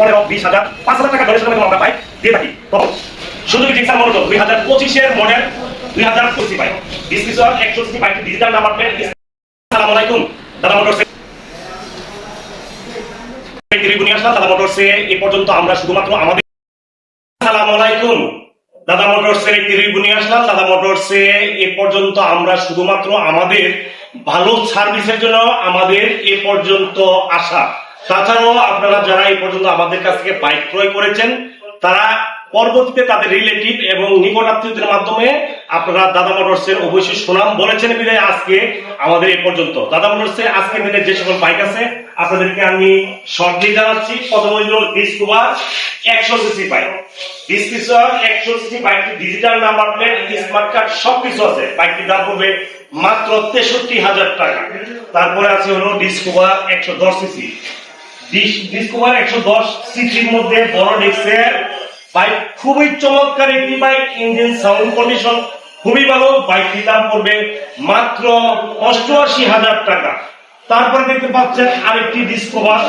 15, 20,000, 5,000 টাকা ডোনেশন আমরা পাই দিয়ে থাকি। তো সুযোগী জিক্সার মডেল 2025 এর মডেল 2025 পাই description 100 bike digital number plate. আসসালামু আলাইকুম দাদা মোটরস রিভিউ আসলাম। দাদা মোটরসে এ পর্যন্ত আমরা শুধুমাত্র আমাদের আসসালামু আলাইকুম দাদা মোটরসের একটি রিভিউ নিয়ে আসলাম। দাদা মোটরসে এ পর্যন্ত আমরা শুধুমাত্র আমাদের ভালো সার্ভিসের জন্য আমাদের এ পর্যন্ত আসা। তাছাড়াও আপনারা যারা এই পর্যন্ত আমাদের কাছ থেকে বাইক ক্রয় করেছেন তারা পরবর্তীতে তাদের রিলেটিভ এবং নিকট আত্মীয়দের মাধ্যমে আপনারা দাদা মোটরসের অবশ্যই সুনাম বলেছেন বিধায় আজকে আমাদের এই পর্যন্ত দাদা মোটরসে আজকে দিনে যে সকল বাইক আছে আপনাদেরকে আমি শর্টলি জানাচ্ছি। প্রথম হইল Discover 100 CC bike, description 100 CC বাইকটি digital number plate smart card সবকিছু আছে। বাইকটির দাম পড়বে মাত্র 63,000 টাকা। তারপরে আছে হলো ডিসকভার 110 সিসি, ডিসকভার 110 সিসির মধ্যে বড় ডেস্কের বাইক, খুবই চমৎকার একটি বাইক, ইঞ্জিন সাউন্ড কন্ডিশন খুবই ভালো। বাইকটির দাম পড়বে মাত্র 88,000 টাকা। তারপরে দেখতে পাচ্ছেন আরেকটি ডিসকভার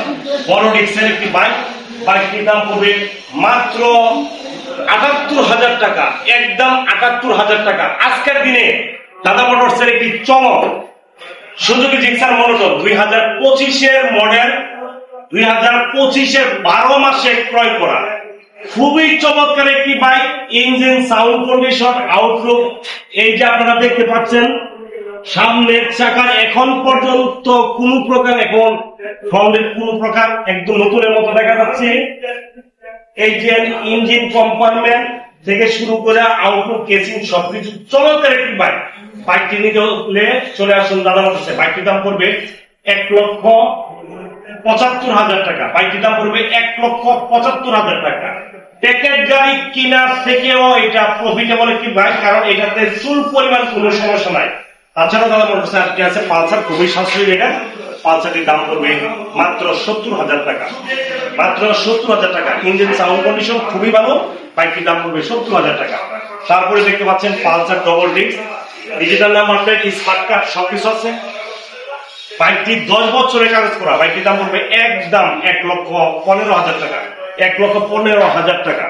বড় ডেস্কের একটি বাইক, বাইকটির দাম পড়বে মাত্র 78,000 টাকা, একদম 78,000 টাকা। আজকের দিনে দাদা মোটরসের একটি চমক সুজুকি জিক্সার মনোটন 2025 মডেল 2025 12 মাসে ক্রয় করা খুবই চমৎকার একটি bike, engine sound condition Outlook এই যে আপনারা দেখতে পাচ্ছেন। সামনের চাকার এখন পর্যন্ত কোন প্রকার এখন ফ্রন্টের কোন প্রকার একদম নতুনের মতো দেখা যাচ্ছে। এই যে ইঞ্জিন কম্পার্টমেন্ট থেকে শুরু করে আউটলুক কেসিং সবকিছু চমৎকার একটি বাইক। বাইকটি নিতে হলে চলে আসুন দাদা মোটরসে। বাইকটির দাম পড়বে 1,75,000 টাকা। বাইকটির দাম পড়বে 1,75,000 টাকা। প্যাকেট গাড়ি কেনার থেকেও এটা প্রফিটেবল একটি বাইক, কারণ এটাতে চুল পরিমাণ কোনো সমস্যা নাই। তাছাড়া দাদা মোটরসে আজকে আছে পালসার, খুবই সাশ্রয়ী এটা। পালসারটির দাম পড়বে মাত্র 70,000 টাকা, মাত্র 70,000 টাকা। ইঞ্জিন সাউন্ড কন্ডিশন খুবই ভালো, বাইকটির দাম পড়বে 70,000 টাকা। তারপরে দেখতে পাচ্ছেন Pulsar double disc digital number plate smart card সবকিছু আছে। বাইকটি 10 বছরের কাগজ করা। বাইকটির দাম পড়বে একদম 1,15,000 টাকা, 1,15,000 টাকা।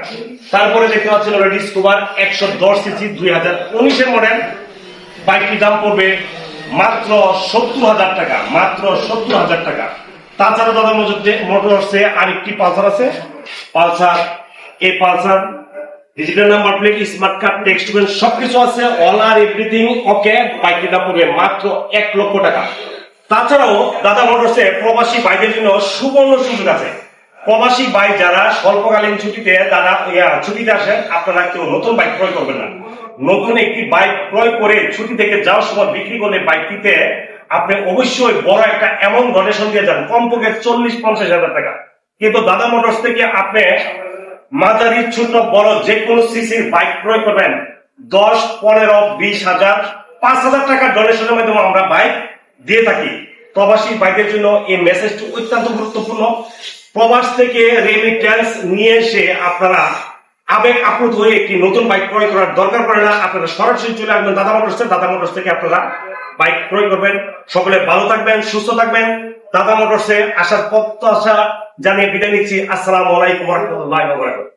তারপরে দেখতে পাচ্ছেন ডিসকভার 110 সিসি 2019 মডেল, বাইকটির দাম পড়বে মাত্র 70,000 টাকা, মাত্র 70,000 টাকা। তাছাড়া দাদা মোটরসে আরেকটি পালসার আছে, পালসার এই Pulsar digital number plate smart card text সবকিছু আছে, অল আর এভরিথিং ওকে। বাইকটির দাম পড়বে মাত্র 1 লক্ষ টাকা। তাছাড়াও দাদা মোটরসে প্রবাসী বাইকের জন্য সুবর্ণ সুযোগ আছে। প্রবাসী বাইক যারা স্বল্পকালীন ছুটিতে ছুটিতে আসেন, আপনারা কেউ নতুন বাইক ক্রয় করবেন না। নতুন একটি বাইক ক্রয় করে ছুটি থেকে যাওয়ার সময় বিক্রি করলে বাইকটিতে আপনি অবশ্যই বড় একটা অ্যামাউন্ট ডোনেশন দিয়ে যান, কমপক্ষে 40-50,000 টাকা। কিন্তু দাদা মোটরস থেকে আপনি মাঝারি ছোট বড় যে কোনো সিসির বাইক ক্রয় করবেন 10, 15, 20,000, 5,000 টাকা ডোনেশনের মাধ্যমে আমরা বাইক দিয়ে থাকি। প্রবাসী বাইকের জন্য এই মেসেজটি অত্যন্ত গুরুত্বপূর্ণ। প্রবাস থেকে রেমিটেন্স নিয়ে এসে আপনারা আবেগ আপ্লুত হয়ে একটি নতুন বাইক ক্রয় করার দরকার পড়ে না। আপনারা সরাসরি চলে আসবেন দাদা মোটরসে। দাদা মোটরস থেকে আপনারা বাইক ক্রয় করবেন। সকলে ভালো থাকবেন, সুস্থ থাকবেন। দাদা মোটরসে আসার প্রত্যাশা জানিয়ে বিদায় নিচ্ছি। আসসালামু আলাইকুম ওয়া রাহমাতুল্লাহি ওয়া বারাকাতুহু।